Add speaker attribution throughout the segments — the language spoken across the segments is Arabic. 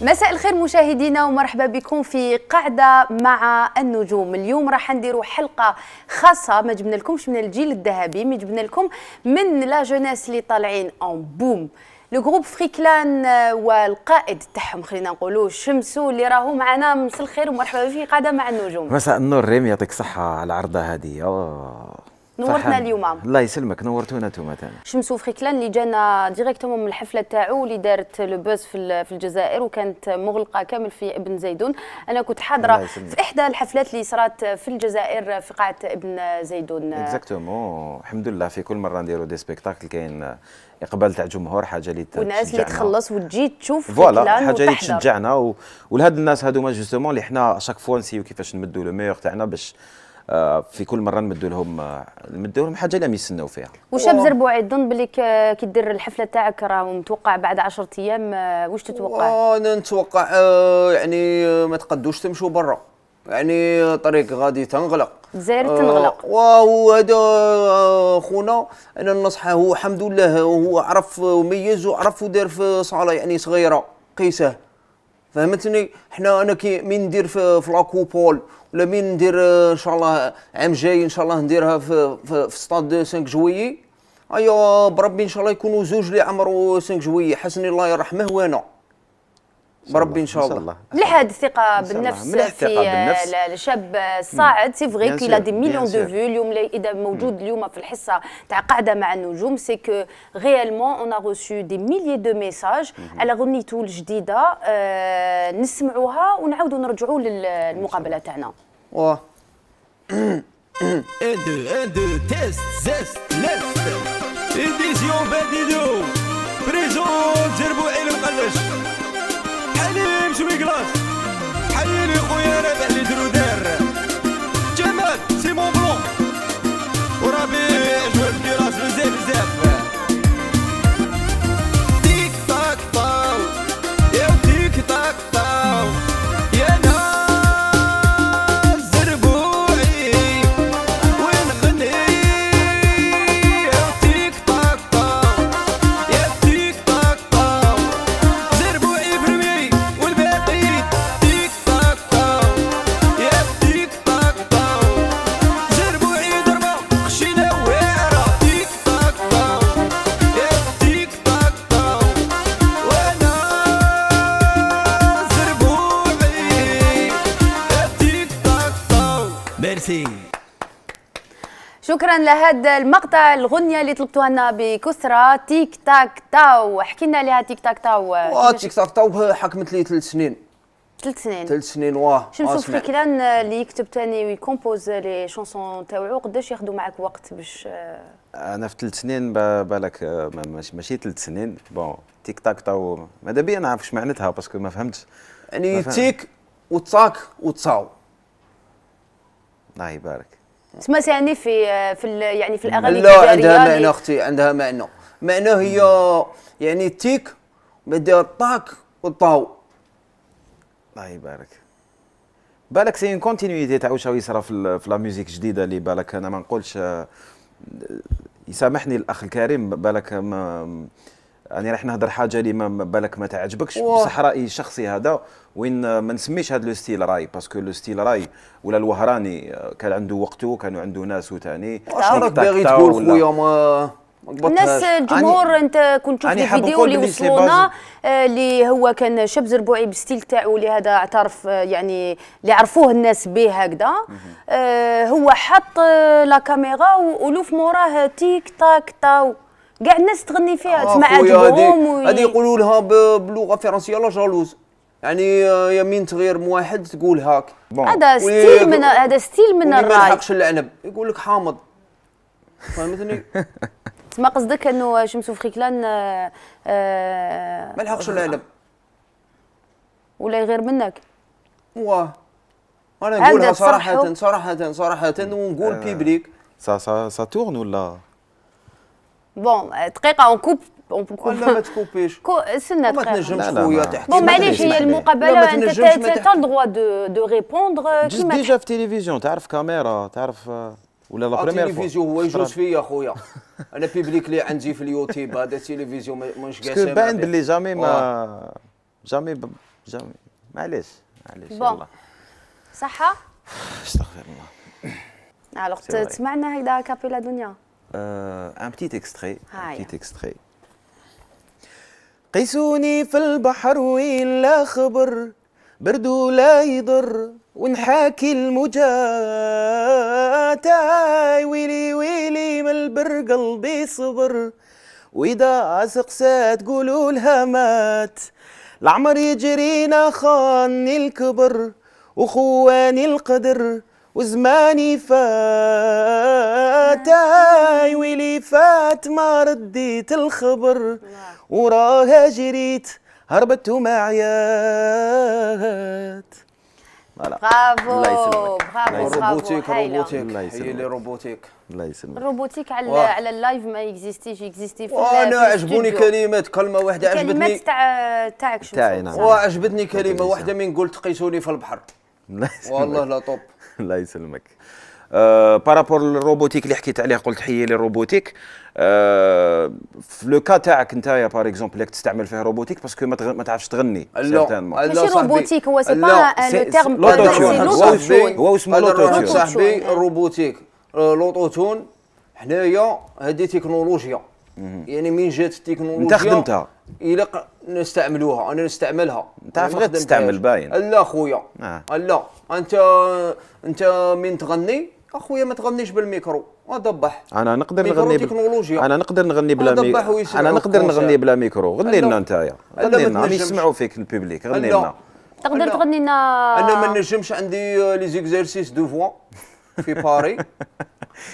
Speaker 1: مساء الخير مشاهدينا ومرحبا بكم في قاعدة مع النجوم. اليوم راح نديروا حلقة خاصة، ما جبنا لكمش من الجيل الذهبي، ما جبنا لكم من لا جونيس اللي طالعين اون بوم. لو جروب فريكلان والقائد تاعهم خلينا نقولوا شمسو اللي راهو معنا. مساء الخير ومرحبا في قاعدة مع النجوم.
Speaker 2: مساء النور ريم، يعطيك الصحة على العرضة هذه.
Speaker 1: نورتنا اليوم.
Speaker 2: الله يسلمك، نورتونا انتوما ثاني.
Speaker 1: شمسو فريكلان اللي جانا ديريكتومون من الحفله تاعو اللي دارت لو بوز في الجزائر وكانت مغلقه كامل في ابن زيدون. انا كنت حاضره في احدى الحفلات اللي صارت في الجزائر في قاعه ابن زيدون.
Speaker 2: اكزاكتومون، الحمد لله في كل مره نديروا دي سبيكتاكل كاين اقبال تاع جمهور، حاجه اللي تشجعنا
Speaker 1: والناس اللي تخلص وتجي تشوف
Speaker 2: فوالا، حاجه اللي تشجعنا ولهاد الناس هذوما جوستومون اللي حنا شاك فوا نسيو كيفاش نمدوا لو ميور تاعنا باش في كل مره نمدوا لهم حاجه اللي يستناو فيها.
Speaker 1: وشاب زربوعي تظن بلي كي دير الحفله تاعك راه متوقع بعد 10 ايام، واش تتوقع؟
Speaker 3: انا نتوقع يعني ما تقدوش تمشوا برا، يعني طريق غادي تنغلق،
Speaker 1: الجزائر تنغلق.
Speaker 3: وهذا خونا انا ننصحه، هو الحمد لله هو عرف وميز وعرف ودار في صاله يعني صغيره قيسه، فهمتني؟ انا كي مين ندير في لاكوبول ولا مين ندير ان شاء الله عام جاي ان شاء الله نديرها في ستاد 5 جويي. ايوا بربي ان شاء الله يكونوا زوج اللي عمرو 5 جويي، حسني الله يرحمه وانا بربي ان شاء الله.
Speaker 1: مليح هذه الثقه بالنفس في الشاب الصاعد. سي فغي كي لا دي مليون دو فيو. اليوم اذا موجود اليوم في الحصه تاع قاعده مع النجوم، سي كو ريالمون اون ا روسو دي ميليي دو ميساج على غنيته الجديده. نسمعوها ونعاودوا نرجعوا للمقابله تاعنا.
Speaker 3: واه
Speaker 4: اندو تيست زيست ليست اديسيون باديدو بريزون زربوعي المقلش حليم شوي كلاس حليلي خويا رابح لي درودار جمال سيمون بلون وربيع جوال كراس بزاف بزاف. تيك تاك طاو يا تيك تاك طاو يا ناس زربوعي وين غني يا تيك تاك طاو يا تيك تاك طاو زربوعي برمي والباقي تيك تاك طاو يا تيك تاك طاو زربوعي ضربة خشينا واعرة تيك تاك طاو يا تيك تاك طاو وانا زربوعي يا تيك تاك طاو. ميرسي.
Speaker 1: شكرا لهذا المقطع، الغنية اللي طلبتوها لنا بكثرة، تيك تاك تاو. حكي لنا عليها تيك تاك تاو.
Speaker 3: تيك تاك تاو حكمت لي 3 سنين.
Speaker 1: 3
Speaker 3: سنين واه.
Speaker 1: شمسو فريكلان اللي يكتب ثاني ويكومبوز لي شونسون تاوعو، قداش ياخذوا معك وقت باش؟
Speaker 2: انا في 3 سنين بالك ماشي 3 سنين. بون تيك تاك تاو ماذا بيا نعرف واش معناتها باسكو ما فهمتش.
Speaker 3: يعني تيك وتاك وتصاو.
Speaker 2: الله يبارك.
Speaker 1: تسمى يعني في يعني في الاغاني
Speaker 3: لا عندها معنى اختي، عندها معنى هي يعني تيك بعد طاك وطاو.
Speaker 2: الله يبارك. بالك سي اون كونتينيتي تاع واش راه يصرا في لا ميوزيك جديده اللي بالك انا ما نقولش يسامحني الاخ الكريم، بالك يعني راح نهضر حاجه اللي بالك ما تعجبكش، بصح رايي الشخصي هذا وين ما نسميش هذا لو ستيل راي، باسكو لو ستيل راي ولا الوهراني كان عنده وقته، كانوا عنده ناس ثاني.
Speaker 3: واش راك باغي تقول خويا؟ ما
Speaker 1: الناس الجمهور انت كنت تشوف الفيديو اللي وصلونا اللي هو كان شاب زربوعي بالستيل تاعو اللي هذا اعترف يعني اللي عرفوه الناس به هكذا. هو حط لا كاميرا والوف موراه تيك تاك تاو، كاع الناس تغني فيها تسمع عجبهم.
Speaker 3: هذه يقولوا لها بلغه فرنسيه لا جالوز، يعني يمين تغير واحد تقول هاك.
Speaker 1: هذا ستيل من الراي.
Speaker 3: ما يلحقش العنب يقول لك حامض، فهمتني؟
Speaker 1: تسمى قصدك انه شمسو فريكلان
Speaker 3: ما يلحقش العنب
Speaker 1: ولا يغير منك؟
Speaker 3: واه انا نقولها صراحه ونقول بيبليك.
Speaker 2: سا تورن ولا
Speaker 1: بون دقيقه اون كوب
Speaker 3: ولا ما تكوبيش.
Speaker 1: سنة
Speaker 3: ما تنجمش خويا تحكي.
Speaker 1: بون معليش هي المقابله انت تا الدروا دو ريبوندر كيما
Speaker 2: ديجا في تلفزيون تعرف كاميرا تعرف ولا لا بريمير فوا.
Speaker 3: التلفزيون هو يجوز فيا خويا، انا بيبليك اللي عندي في اليوتيوب هذا التلفزيون مش قاسم.
Speaker 2: باين باللي جامي ما جامي جامي معليش
Speaker 1: بون.
Speaker 2: يلا
Speaker 1: صحة.
Speaker 2: استغفر الله.
Speaker 1: الوغ
Speaker 2: C'est vrai.
Speaker 1: تسمعنا هكذا كابيلا دنيا.
Speaker 2: ان بتيت اكستري
Speaker 1: هاي.
Speaker 2: بتيت اكستري. قيسوني في البحر وين لا خبر، برد لا يضر ونحاكي المجات. ويلي ويلي من البر قلبي صبر، وإذا سقسات قولوا لها مات. العمر يجرينا خاني الكبر، وخواني القدر وزماني فات. ويلي فات ما رديت الخبر، وراها جريت هربت وما عيات. فوالا.
Speaker 1: برافو
Speaker 2: الله يسلمك.
Speaker 1: برافو
Speaker 3: روبوتيك
Speaker 1: هايلة.
Speaker 3: روبوتيك
Speaker 2: الله
Speaker 3: هي
Speaker 2: يسلمك.
Speaker 3: اللي روبوتيك.
Speaker 2: الله يسلمك.
Speaker 1: الروبوتيك على
Speaker 3: واه.
Speaker 1: على اللايف ما يكزيستيش، يكزيستي في
Speaker 3: وانا
Speaker 1: في
Speaker 3: عجبوني
Speaker 1: الاستوديو.
Speaker 3: كلمات، كلمه واحده عجبتني.
Speaker 1: كلمات تاعك شنو
Speaker 2: تاعي،
Speaker 1: صوت؟
Speaker 2: نعم.
Speaker 1: صح.
Speaker 3: وعجبتني كلمه واحده من قلت قيسوني في البحر.
Speaker 2: الله يسلمك.
Speaker 3: والله لا طوب.
Speaker 2: الله يسلمك. بارابور للروبوتيك اللي حكيت عليه، قلت حيي لي الروبوتيك. في لو كا تاعك نتايا باغ اكزومبل اللي تستعمل فيه روبوتيك باسكو ما تعرفش تغني سيرتانمون.
Speaker 3: لا
Speaker 1: ماشي
Speaker 3: صاحبي.
Speaker 1: روبوتيك، هو سي
Speaker 3: لا،
Speaker 1: با لو تيرم
Speaker 2: l'autotune.
Speaker 1: سي
Speaker 3: صاحبي،
Speaker 2: هو اسمه
Speaker 3: هذا الروح
Speaker 2: l'autotune.
Speaker 3: صاحبي
Speaker 1: l'autotune.
Speaker 3: الروبوتيك لوطوتون. حنايا هذه تكنولوجيا، يعني من جات التكنولوجيا
Speaker 2: انت خدمتها.
Speaker 3: الى نستعملوها، انا نستعملها.
Speaker 2: انت عارف
Speaker 3: ما
Speaker 2: غير
Speaker 3: خدمتهاش.
Speaker 2: تستعمل باين.
Speaker 3: لا خويا
Speaker 2: آه.
Speaker 3: لا، انت من تغني اخويا ما تغنيش بالميكرو وضبح.
Speaker 2: انا نقدر
Speaker 3: ميكرو
Speaker 2: نغني
Speaker 3: تكنولوجيا.
Speaker 2: انا نقدر نغني بلا
Speaker 3: ضبح
Speaker 2: ميكرو.
Speaker 3: ويسمعوا
Speaker 2: انا نقدر
Speaker 3: الكونسير.
Speaker 2: نغني بلا ميكرو. غني
Speaker 3: لا.
Speaker 2: لنا نتايا،
Speaker 3: لا،
Speaker 2: غني
Speaker 3: ما
Speaker 2: لنا، راني
Speaker 3: تنجمش.
Speaker 2: يسمعوا فيك الببليك، غني
Speaker 3: لا.
Speaker 2: لنا.
Speaker 1: تقدر
Speaker 3: لا.
Speaker 1: تغني لنا.
Speaker 3: انا ما نجمش، عندي لي زيكزارسيس دو فوا في باري.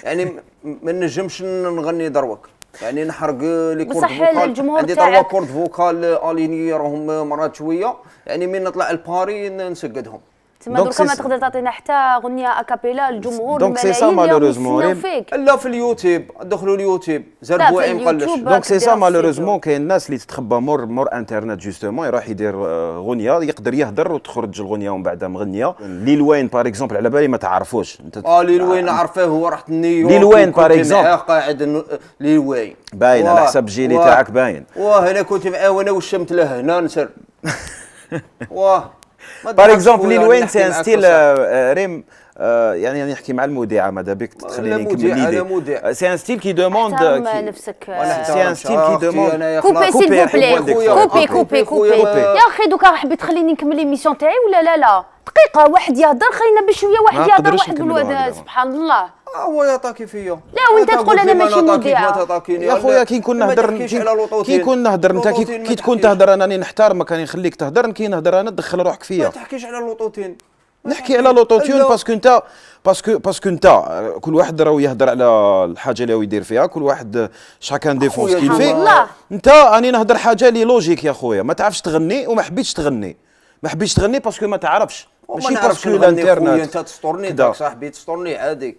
Speaker 3: يعني ما نجمش نغني دروك، يعني نحرق لي كورد
Speaker 1: بصح
Speaker 3: فوكال.
Speaker 1: الجمهور
Speaker 3: عندي
Speaker 1: تاعك-
Speaker 3: تروا كورد فوكال اليني راهم مرات شويه، يعني من نطلع الباري نسقدهم.
Speaker 1: تما
Speaker 2: دونك
Speaker 1: دركا ما
Speaker 2: سي-
Speaker 1: تقدر تعطينا حتى اغنيه اكابيلا الجمهور
Speaker 2: دونك سي سا
Speaker 1: الملايين اللي
Speaker 2: مالوروزمون
Speaker 1: يستناو
Speaker 2: ريم.
Speaker 1: فيك.
Speaker 3: لا في اليوتيوب، دخلوا اليوتيوب
Speaker 1: لا،
Speaker 3: زربوا
Speaker 1: في
Speaker 3: عين مقلش.
Speaker 1: اليوتيوب.
Speaker 2: دونك سي سا
Speaker 1: كدير
Speaker 2: مالوروزمون كاين الناس اللي تتخبى مور انترنت جوستومون، يروح يدير غنيه، يقدر يهدر وتخرج الغنيه ومن بعد مغنيه. ليل وين باغ اكزومبل على بالي ما تعرفوش انت.
Speaker 3: ليل وين عرفه، هو رحت نيويورك.
Speaker 2: ليل وين
Speaker 3: وكنت
Speaker 2: باغ اكزومبل.
Speaker 3: معاه قاعد ليل وين
Speaker 2: باين على حسب الجيلي تاعك باين.
Speaker 3: انا كنت معاه وانا وشمت له هنا نسر. ما
Speaker 2: باغ
Speaker 3: تضحكش
Speaker 2: اكزومبل
Speaker 3: خويا،
Speaker 2: ليل وين
Speaker 3: نحكي
Speaker 2: سي ان
Speaker 3: معاك
Speaker 2: ستيل
Speaker 3: بصح.
Speaker 2: ريم. يعني نحكي مع المذيعه ماذا بك تخليني نكمل
Speaker 3: مذيع، أنا
Speaker 2: ليدي.
Speaker 3: مذيع.
Speaker 2: سي ان ستيل كي دوموند.
Speaker 1: احترم نفسك.
Speaker 2: سي ان ستيل كي دوموند.
Speaker 1: كوبي سيل فو بلي، كوبي كوبي كوبي.
Speaker 3: خويا.
Speaker 1: يا اخي دوكا حبيت تخليني نكمل ليميسيون تاعي ولا لا؟ دقيقه واحد يهضر، خلينا بشويه واحد
Speaker 2: ما
Speaker 1: يهضر
Speaker 2: نقدروش
Speaker 1: واحد
Speaker 2: نكملوها
Speaker 1: بالواد.
Speaker 2: هكذا.
Speaker 1: سبحان الله.
Speaker 3: هو يطاكي فيا.
Speaker 1: لا، وانت تقول أنا ماشي مذيعة.
Speaker 2: يا خويا كي نكون نهضر كي نكون نهضر انت كي تكون تهضر انني نحترمك، راني نخليك تهضر. كي نهضر انا تدخل روحك
Speaker 3: ما
Speaker 2: فيا.
Speaker 3: تحكيش على لوطوتين.
Speaker 2: نحكي على لوطوتيون باسكو انت كل واحد راه يهضر على الحاجه اللي هو يدير فيها، كل واحد شاكان ديفونس
Speaker 3: خويا
Speaker 2: كيف
Speaker 1: سبحان
Speaker 2: فيه.
Speaker 1: الله.
Speaker 2: انت راني نهضر حاجه اللي لوجيك يا خويا، ما تعرفش تغني وما حبيتش تغني. ما حبيتش تغني باسكو ما تعرفش،
Speaker 3: ما
Speaker 2: ماشي
Speaker 3: نعرفش
Speaker 2: باسكو
Speaker 3: نغني خويا،
Speaker 2: الانترنت.
Speaker 3: انت تسطرني
Speaker 2: كدا.
Speaker 3: داك صاحبي، تسطرني عادي.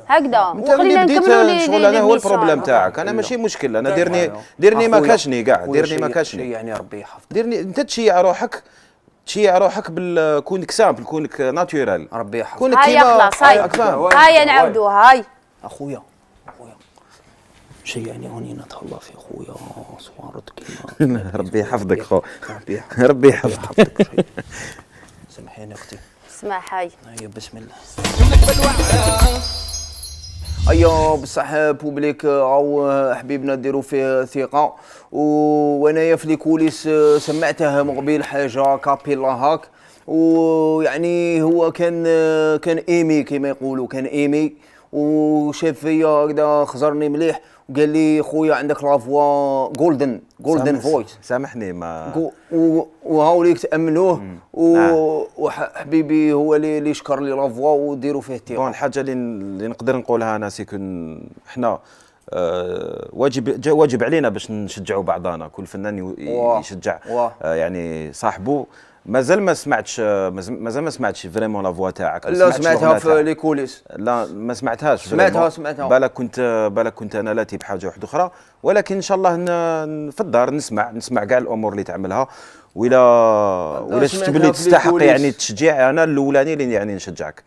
Speaker 1: هكذا
Speaker 2: انت اللي
Speaker 1: وخلينا
Speaker 2: بديت
Speaker 1: نكملوا لي
Speaker 2: شغل انا هو
Speaker 1: ليميسيون.
Speaker 2: البروبليم تاعك. انا ماشي مشكل، انا ديرني ما
Speaker 3: أخويا،
Speaker 2: كاشني كاع،
Speaker 3: خويا
Speaker 2: ديرني ما
Speaker 3: شي-
Speaker 2: كاشني.
Speaker 3: شي يعني ربي يحفظك.
Speaker 2: ديرني انت تشيع روحك، تشيع روحك كونك سامبل، كونك ناتورال،
Speaker 3: ربي يحفظك.
Speaker 2: كونك
Speaker 1: هاي خلاص، هاي
Speaker 2: راك فاهم.
Speaker 1: هاي نعاودوها. هاي
Speaker 3: اخويا شي يعني هوني نتهلا في خويا صوارت كيما.
Speaker 2: ربي يحفظك خو،
Speaker 3: ربي يحفظك.
Speaker 2: ربي يحفظك.
Speaker 3: سامحيني اختي.
Speaker 1: اسمع هاي.
Speaker 3: هيا بسم الله. ايوا بصح بوبليك او حبيبنا ديروا فيه ثقه، وانايا في لي كوليس سمعته مقبل حاجه كابيلا هاك، ويعني هو كان ايمي كما يقولوا، كان ايمي وشاف فيا هكذا خزرني مليح وقال لي خويا عندك لافوا جولدن فويس.
Speaker 2: سامحني ما
Speaker 3: وهاوليك تامنوه وحبيبي هو اللي شكر لي لافوا وديروا فيه
Speaker 2: بون
Speaker 3: الثقه.
Speaker 2: الحاجه اللي نقدر نقولها انا سيكون احنا واجب علينا باش نشجعوا بعضنا، كل فنان يشجع يعني صاحبه. مازال ما سمعتش فريمون لا فوا تاعك.
Speaker 3: لا سمعتها في لي كوليس.
Speaker 2: لا ما سمعتهاش.
Speaker 3: سمعتها
Speaker 2: بالك كنت انا لاتي بحاجه واحده اخرى، ولكن ان شاء الله في الدار نسمع كاع الامور اللي تعملها، ولا شفت باللي تستحق يعني التشجيع، انا الاولاني اللي يعني نشجعك.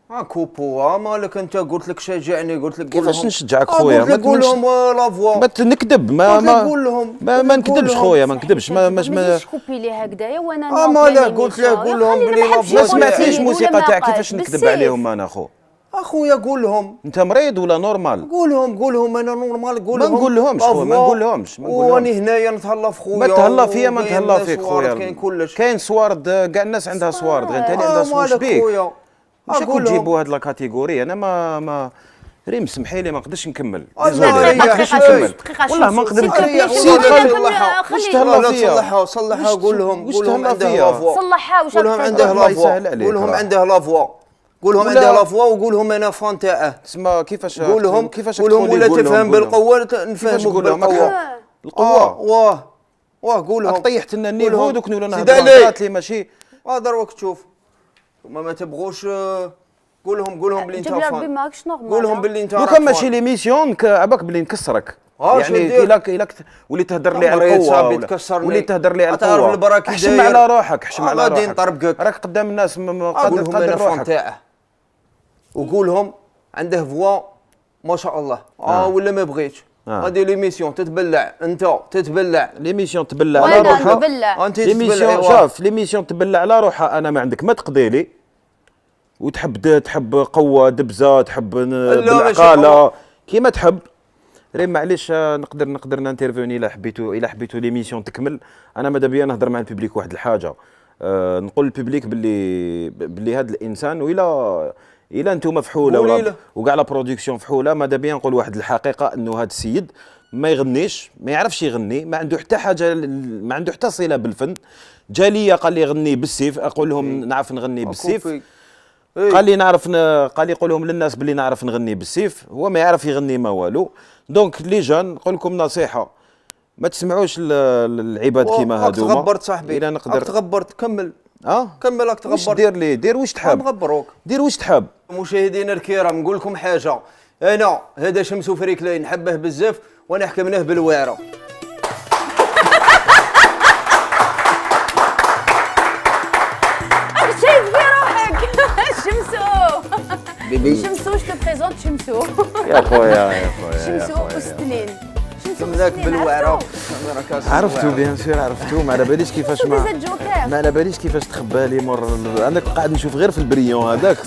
Speaker 3: كوبو مالك انت، قلت لك شجعني، قلت لك قول
Speaker 2: كيفاش
Speaker 3: لهم.
Speaker 2: نشجعك خويا؟
Speaker 3: قلت لك قول لهم لا فوا.
Speaker 2: ما نكذب،
Speaker 3: قلت لك قول لهم.
Speaker 2: ما نكذبش خويا، ما نكذبش.
Speaker 1: ما تجيش كوبي لي هكذايا وانا
Speaker 3: مالا قلت له قول لهم بلي
Speaker 2: ما سمعتيش
Speaker 1: ولا
Speaker 2: موسيقى
Speaker 1: ما
Speaker 2: تاع
Speaker 1: قال.
Speaker 2: كيفاش نكذب
Speaker 1: بالسيف.
Speaker 2: عليهم انا خو؟
Speaker 3: اخويا قول لهم،
Speaker 2: انت مريض ولا نورمال؟
Speaker 3: قول لهم انا نورمال، قول
Speaker 2: ما
Speaker 3: لهم.
Speaker 2: نقولهمش خويا، ما نقولهمش.
Speaker 3: واني هنايا نتهلا في خويا،
Speaker 2: ما تهلا فيا، ما
Speaker 3: وكاين
Speaker 2: نتهلا
Speaker 3: ناس
Speaker 2: فيك
Speaker 3: وارد،
Speaker 2: خويا.
Speaker 3: كاين كلش.
Speaker 2: كاين صوارد، كاع الناس عندها صوارد، غير انت اللي عندها صوش
Speaker 3: مالك
Speaker 2: بيك.
Speaker 3: خويا.
Speaker 2: واش راكم
Speaker 3: أقول لهم.
Speaker 2: تجيبوا هاد لا كاتيجوري؟ انا ما ريم سمحي لي ما نقدرش نكمل.
Speaker 3: الله
Speaker 2: ما نقدرش
Speaker 3: يريح.
Speaker 2: نكمل والله ما نقدر.
Speaker 3: سيد
Speaker 2: صلحها. واش تهلا
Speaker 3: لا
Speaker 2: فيا؟
Speaker 3: صلحها قول لهم،
Speaker 2: واش
Speaker 3: قول لهم
Speaker 2: تهلا
Speaker 3: عنده
Speaker 2: فيا؟
Speaker 3: لافوا.
Speaker 1: صلحها واش
Speaker 3: قول لهم عنده
Speaker 2: الله يسهل
Speaker 3: لافوا،
Speaker 2: عليك
Speaker 3: قول لهم
Speaker 2: راه.
Speaker 3: عنده لافوا، قول لهم
Speaker 2: ولا-
Speaker 3: عنده لافوا، وقول لهم انا فان تاعه.
Speaker 2: تسمى كيفاش
Speaker 3: قول لهم
Speaker 2: كيفاش
Speaker 3: قول لهم ولا
Speaker 2: تقول لهم؟
Speaker 3: تفهم
Speaker 2: قول لهم.
Speaker 3: بالقوه
Speaker 2: كيفاش
Speaker 3: نفهموك
Speaker 2: تقول لهم؟
Speaker 3: بالقوه.
Speaker 2: القوه
Speaker 3: واه قول لهم.
Speaker 2: راك طيحت لنا
Speaker 3: قول
Speaker 2: النيفو
Speaker 3: لهم.
Speaker 2: دوك نولوا
Speaker 3: زيد
Speaker 2: نهضروا
Speaker 3: عليك.
Speaker 2: هضرات لي ماشي.
Speaker 3: دروك تشوف ما تبغوش. قول لهم بلي انت
Speaker 1: جاب لي ربي
Speaker 3: فان.
Speaker 1: ماكش نورمال.
Speaker 3: قول لهم بلي انت
Speaker 2: لو
Speaker 3: راك
Speaker 2: كان ماشي
Speaker 3: فان.
Speaker 2: ليميسيون عباك بلي نكسرك.
Speaker 3: شو
Speaker 2: يعني
Speaker 3: ندير؟
Speaker 2: الا ولي تهدر لي على
Speaker 3: مريض
Speaker 2: القوه
Speaker 3: صاحبي
Speaker 2: ولا-
Speaker 3: تكسرني.
Speaker 2: ولي تهدر لي على
Speaker 3: تعرف
Speaker 2: القوه.
Speaker 3: البراكي
Speaker 2: احشم
Speaker 3: داير.
Speaker 2: على روحك، احشم على
Speaker 3: غادي
Speaker 2: روحك.
Speaker 3: نطربقك.
Speaker 2: راك قدام الناس
Speaker 3: قول
Speaker 2: قادر
Speaker 3: لهم انا
Speaker 2: قادر
Speaker 3: فان
Speaker 2: روحك.
Speaker 3: تاعه، وقول لهم عنده فوا ما شاء الله. ولا ما بغيتش غادي ليميسيون تتبلع، انت تتبلع.
Speaker 2: ليميسيون تبلع
Speaker 1: وانا
Speaker 2: على روحها.
Speaker 1: نبلع.
Speaker 3: انت
Speaker 2: ليميسيون
Speaker 3: تتبلع.
Speaker 2: شوف، ليميسيون تبلع على روحها. انا ما عندك ما تقضي لي تحب قوه دبزه، تحب
Speaker 3: ماشي
Speaker 2: بالعقاله
Speaker 3: قوة.
Speaker 2: كيما تحب. ريم معليش نقدر نانترفوني الا حبيتوا ليميسيون تكمل. انا ماذا بيا نهضر مع الببليك واحد الحاجه. نقول للببليك باللي هذا الانسان، الا انتم فحوله
Speaker 3: قولي له.
Speaker 2: وكاع لا برودكسيون فحوله، ماذا بيا نقول واحد الحقيقه انه هذا السيد ما يغنيش، ما يعرفش يغني، ما عنده حتى حاجه، ما عنده حتى صله بالفن. جا ليا قال لي غني بالسيف، اقول لهم نعرف نغني بالسيف. قال لي قول لهم للناس باللي نعرف نغني بالسيف. هو ما يعرف يغني ما والو. دونك لي جون نقول لكم نصيحه، ما تسمعوش العباد كيما هادوما.
Speaker 3: تغبرت صاحبي،
Speaker 2: الا نقدر
Speaker 3: تغبرت. كمل
Speaker 2: كمل.
Speaker 3: راك
Speaker 2: واش
Speaker 3: تغبرت.
Speaker 2: دير لي؟ دير واش تحب.
Speaker 3: مغبروك.
Speaker 2: دير واش تحب.
Speaker 3: مشاهدينا الكرام نقول لكم حاجه، انا هذا شمسو فريكلاي نحبه بزاف وانا حكمناه بالواعره.
Speaker 1: شايف في روحك. شمسو
Speaker 3: بيبي
Speaker 1: شمسو جو بريزونت شمسو.
Speaker 2: يا خويا
Speaker 1: شمسو وستلين. شمسو
Speaker 3: كملاك
Speaker 1: وستلين
Speaker 3: بالواعره.
Speaker 2: عرفتو بيان سور عرفتو. ما على باليش كيفاش ما على باليش كيفاش تخبى لي انا قاعد نشوف غير في البريون هذاك.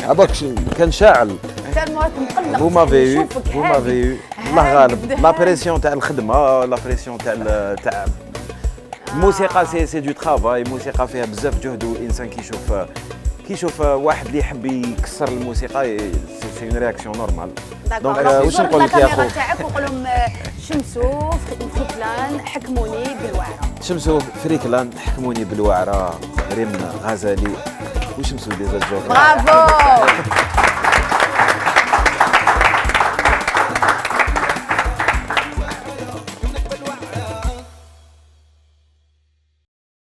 Speaker 2: عباك كان شاعل. Vous m'avez eu, الله غالب. لا بريسيون تاع الخدمه، لا بريسيون تاع الموسيقى سي دو ترافاي. الموسيقى فيها بزاف جهد، والانسان كيشوف واحد اللي يحب يكسر الموسيقى سي اون رياكسيون نورمال. دونك واش نقول لك يا خو؟
Speaker 1: تاعك وقول لهم شمسو فريكلان حكموني بالوعره.
Speaker 2: شمسو فريكلان حكموني بالوعره. ريم غزالي وشمسو ديزا جوكر.
Speaker 1: برافو.